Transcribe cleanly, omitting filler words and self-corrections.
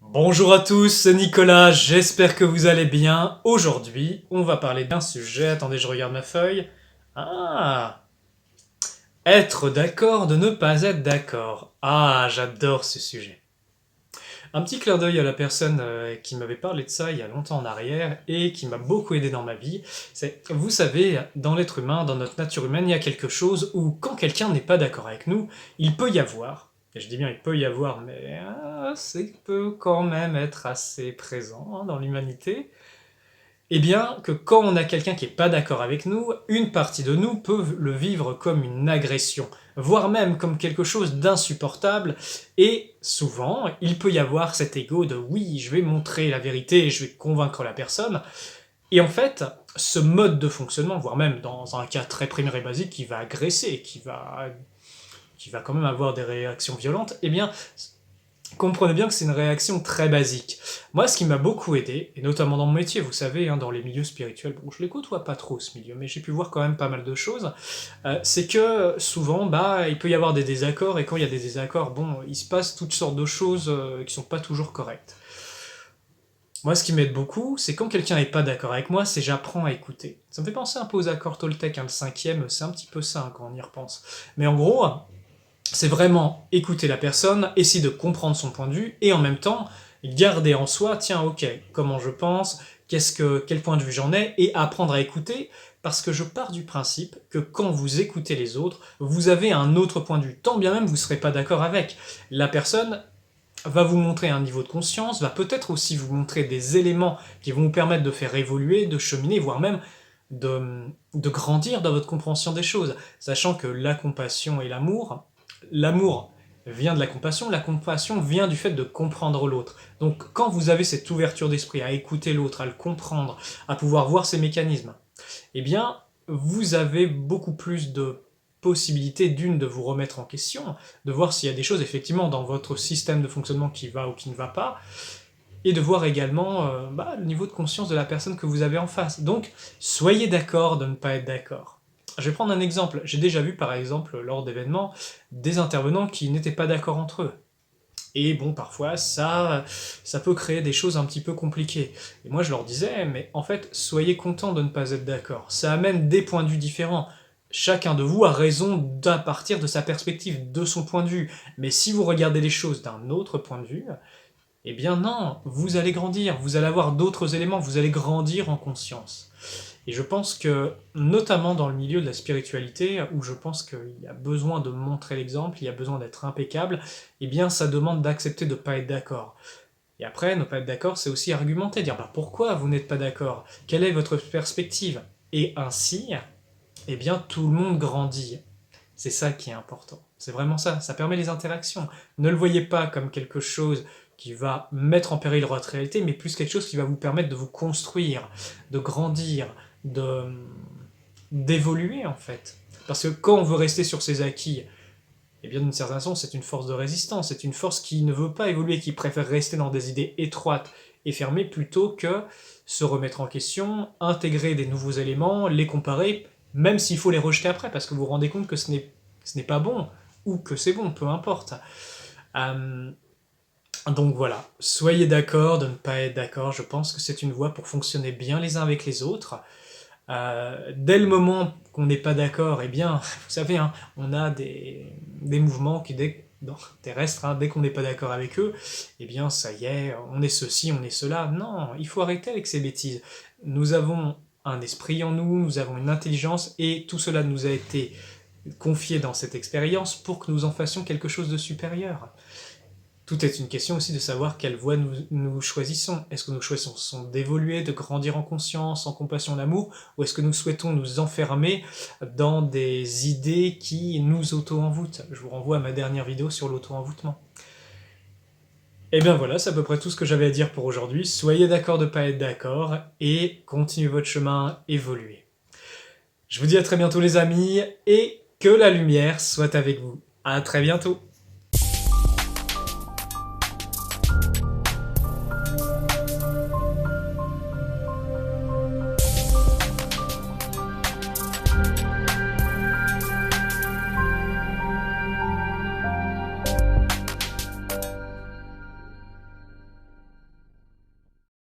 Bonjour à tous, c'est Nicolas, j'espère que vous allez bien. Aujourd'hui, on va parler d'un sujet. Attendez, je regarde ma feuille. Ah, être d'accord de ne pas être d'accord. Ah, j'adore ce sujet. Un petit clin d'œil à la personne qui m'avait parlé de ça il y a longtemps en arrière et qui m'a beaucoup aidé dans ma vie. C'est, vous savez, dans l'être humain, dans notre nature humaine, il y a quelque chose où quand quelqu'un n'est pas d'accord avec nous, il peut y avoir, et je dis bien il peut y avoir, mais c'est peut quand même être assez présent dans l'humanité, eh bien, que quand on a quelqu'un qui est pas d'accord avec nous, une partie de nous peut le vivre comme une agression, voire même comme quelque chose d'insupportable, et souvent, il peut y avoir cet ego de oui, je vais montrer la vérité, et je vais convaincre la personne, et en fait, ce mode de fonctionnement, voire même dans un cas très primaire et basique, qui va agresser, qui va quand même avoir des réactions violentes, eh bien, comprenez bien que c'est une réaction très basique. Moi, ce qui m'a beaucoup aidé, et notamment dans mon métier, vous savez, dans les milieux spirituels, bon, je les côtoie pas trop ce milieu, mais j'ai pu voir quand même pas mal de choses, c'est que souvent, il peut y avoir des désaccords, et quand il y a des désaccords, bon, il se passe toutes sortes de choses qui sont pas toujours correctes. Moi, ce qui m'aide beaucoup, c'est quand quelqu'un n'est pas d'accord avec moi, c'est j'apprends à écouter. Ça me fait penser un peu aux accords Toltec, le cinquième, c'est un petit peu ça quand on y repense. Mais en gros, c'est vraiment écouter la personne, essayer de comprendre son point de vue, et en même temps, garder en soi, tiens, ok, comment je pense, quel point de vue j'en ai, et apprendre à écouter, parce que je pars du principe que quand vous écoutez les autres, vous avez un autre point de vue, tant bien même vous ne serez pas d'accord avec. La personne va vous montrer un niveau de conscience, va peut-être aussi vous montrer des éléments qui vont vous permettre de faire évoluer, de cheminer, voire même de grandir dans votre compréhension des choses, sachant que la compassion et l'amour vient de la compassion vient du fait de comprendre l'autre. Donc quand vous avez cette ouverture d'esprit à écouter l'autre, à le comprendre, à pouvoir voir ses mécanismes, eh bien, vous avez beaucoup plus de possibilités de vous remettre en question, de voir s'il y a des choses effectivement dans votre système de fonctionnement qui va ou qui ne va pas, et de voir également le niveau de conscience de la personne que vous avez en face. Donc, soyez d'accord de ne pas être d'accord. Je vais prendre un exemple. J'ai déjà vu, par exemple, lors d'événements, des intervenants qui n'étaient pas d'accord entre eux. Et bon, parfois, ça peut créer des choses un petit peu compliquées. Et moi, je leur disais, mais en fait, soyez contents de ne pas être d'accord. Ça amène des points de vue différents. Chacun de vous a raison d'à partir de sa perspective, de son point de vue. Mais si vous regardez les choses d'un autre point de vue, eh bien non, vous allez grandir, vous allez avoir d'autres éléments, vous allez grandir en conscience. Et je pense que, notamment dans le milieu de la spiritualité, où je pense qu'il y a besoin de montrer l'exemple, il y a besoin d'être impeccable, eh bien ça demande d'accepter de ne pas être d'accord. Et après, ne pas être d'accord, c'est aussi argumenter, dire pourquoi vous n'êtes pas d'accord, quelle est votre perspective. Et ainsi, eh bien tout le monde grandit. C'est ça qui est important. C'est vraiment ça, ça permet les interactions. Ne le voyez pas comme quelque chose qui va mettre en péril votre réalité, mais plus quelque chose qui va vous permettre de vous construire, de grandir, de d'évoluer en fait. Parce que quand on veut rester sur ses acquis, eh bien d'une certaine façon c'est une force de résistance, c'est une force qui ne veut pas évoluer, qui préfère rester dans des idées étroites et fermées plutôt que se remettre en question, intégrer des nouveaux éléments, les comparer, même s'il faut les rejeter après, parce que vous vous rendez compte que ce n'est pas bon, ou que c'est bon, peu importe. Euh, donc voilà, soyez d'accord de ne pas être d'accord, je pense que c'est une voie pour fonctionner bien les uns avec les autres. Dès le moment qu'on n'est pas d'accord, eh bien, vous savez, on a des mouvements qui, terrestres, dès qu'on n'est pas d'accord avec eux, eh bien, ça y est, on est ceci, on est cela. Non, il faut arrêter avec ces bêtises. Nous avons un esprit en nous, nous avons une intelligence, et tout cela nous a été confié dans cette expérience pour que nous en fassions quelque chose de supérieur. Tout est une question aussi de savoir quelle voie nous choisissons. Est-ce que nous choisissons d'évoluer, de grandir en conscience, en compassion, en amour, ou est-ce que nous souhaitons nous enfermer dans des idées qui nous auto-envoûtent? Je vous renvoie à ma dernière vidéo sur l'auto-envoûtement. Et bien voilà, c'est à peu près tout ce que j'avais à dire pour aujourd'hui. Soyez d'accord de ne pas être d'accord, et continuez votre chemin, évoluez. Je vous dis à très bientôt les amis, et que la lumière soit avec vous. À très bientôt.